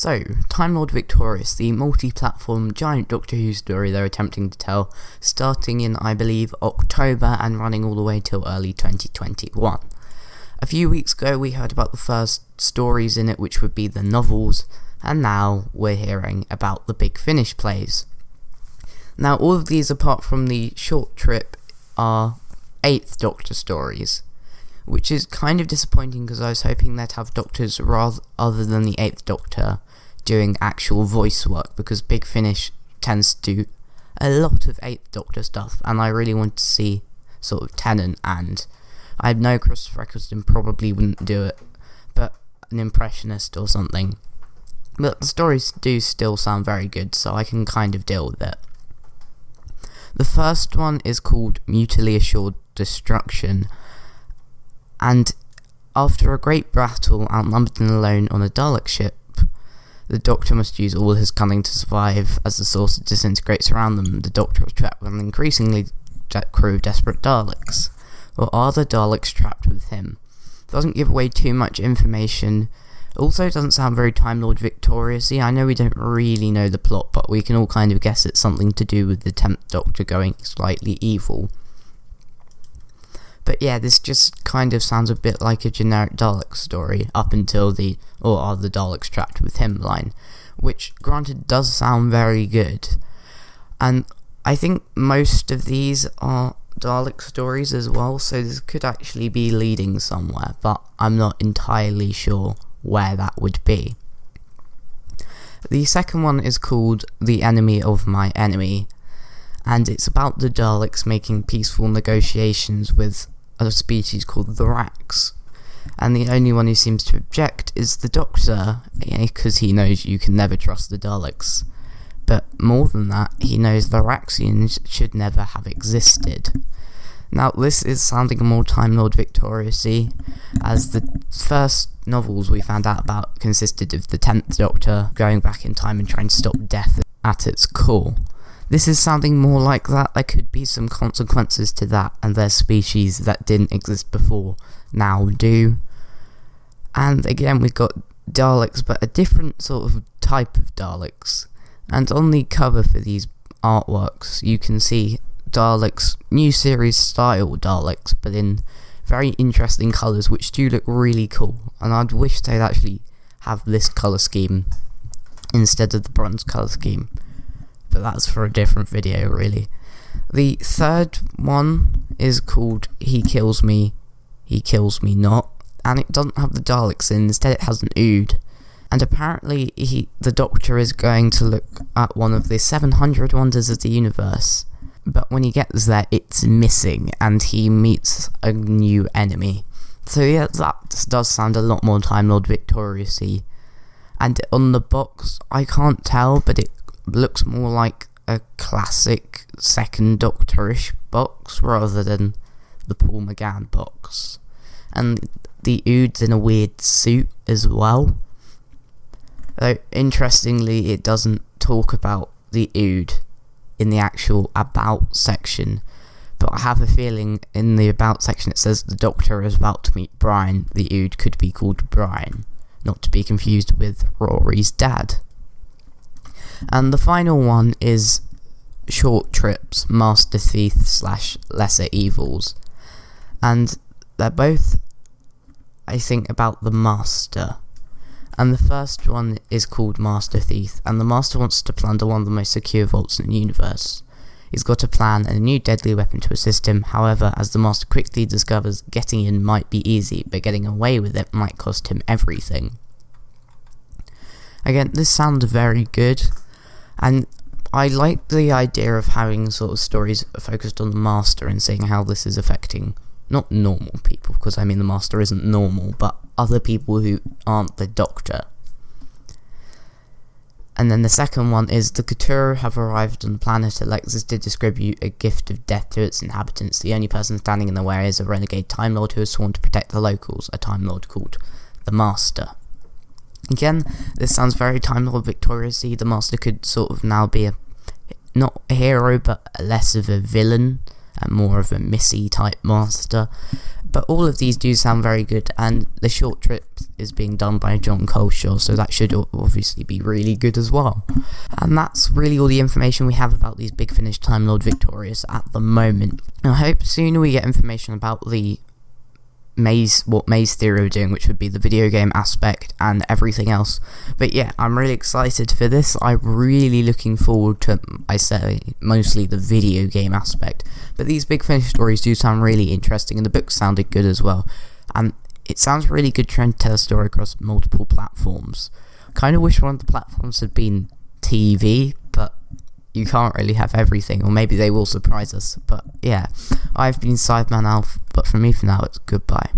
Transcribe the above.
So, Time Lord Victorious, the multi-platform giant Doctor Who story they're attempting to tell, starting in, I believe, October and running all the way till early 2021. A few weeks ago we heard about the first stories in it, which would be the novels, and now we're hearing about the Big Finish plays. Now, all of these, apart from the short trip, are 8th Doctor stories, which is kind of disappointing because I was hoping they'd have doctors other than the 8th Doctor doing actual voice work, because Big Finish tends to do a lot of 8th Doctor stuff, and I really want to see sort of Tennant, and I know Christopher Eccleston probably wouldn't do it, but an impressionist or something. But the stories do still sound very good, so I can kind of deal with it. The first one is called Mutually Assured Destruction, and after a great battle, outnumbered and alone on a Dalek ship, the Doctor must use all his cunning to survive. As the saucer disintegrates around them, the Doctor is trapped with an increasingly crew of desperate Daleks. Or are the Daleks trapped with him? Doesn't give away too much information. Also doesn't sound very Time Lord Victorious-y. I know we don't really know the plot, but we can all kind of guess it's something to do with the 10th Doctor going slightly evil. But yeah, this just kind of sounds a bit like a generic Dalek story, up until the "or are the Daleks trapped with him" line, which, granted, does sound very good. And I think most of these are Dalek stories as well, so this could actually be leading somewhere, but I'm not entirely sure where that would be. The second one is called The Enemy of My Enemy, and it's about the Daleks making peaceful negotiations with a species called the Rax, and the only one who seems to object is the Doctor, because he knows you can never trust the Daleks. But more than that, he knows the Raxians should never have existed. Now, this is sounding more Time Lord Victorious-y, as the first novels we found out about consisted of the 10th Doctor going back in time and trying to stop death at its core. This is sounding more like that. There could be some consequences to that, and their species that didn't exist before now do. And again, we've got Daleks, but a different sort of type of Daleks. And on the cover for these artworks, you can see Daleks, new series style Daleks, but in very interesting colours, which do look really cool. And I'd wish they'd actually have this colour scheme instead of the bronze colour scheme. But that's for a different video, really. The third one is called He Kills Me Not, and it doesn't have the Daleks in, instead it has an Ood. And apparently the Doctor is going to look at one of the 700 wonders of the universe, but when he gets there it's missing, and he meets a new enemy. So yeah, that does sound a lot more Time Lord Victorious-y. And on the box, I can't tell, but it looks more like a classic second Doctor-ish box rather than the Paul McGann box. And the Ood's in a weird suit as well. Though, interestingly, it doesn't talk about the Ood in the actual About section, but I have a feeling in the About section it says the Doctor is about to meet Brian. The Ood could be called Brian, not to be confused with Rory's dad. And the final one is Short Trips, Master Thief / Lesser Evils. And they're both, I think, about the Master. And the first one is called Master Thief, and the Master wants to plunder one of the most secure vaults in the universe. He's got a plan and a new deadly weapon to assist him. However, as the Master quickly discovers, getting in might be easy, but getting away with it might cost him everything. Again, this sounds very good, and I like the idea of having sort of stories focused on the Master and seeing how this is affecting not normal people, because I mean the Master isn't normal, but other people who aren't the Doctor. And then the second one is the Cthulhu have arrived on the planet Alexis to distribute a gift of death to its inhabitants. The only person standing in the way is a renegade Time Lord who has sworn to protect the locals, a Time Lord called the Master. Again, this sounds very Time Lord Victorious-y. The Master could sort of now be not a hero, but less of a villain, and more of a Missy type Master. But all of these do sound very good, and The Short Trip is being done by John Coleshaw, so that should obviously be really good as well. And that's really all the information we have about these Big Finish Time Lord Victorious at the moment. I hope sooner we get information about the what Maze Theory are doing, which would be the video game aspect and everything else. But yeah, I'm really excited for this. I'm really looking forward to, I say, mostly the video game aspect. But these Big Finish stories do sound really interesting, and the book sounded good as well. And it sounds really good trying to tell a story across multiple platforms. Kind of wish one of the platforms had been TV, but you can't really have everything, or maybe they will surprise us. But yeah, I've been Sideman Alf, but from me for now, it's goodbye.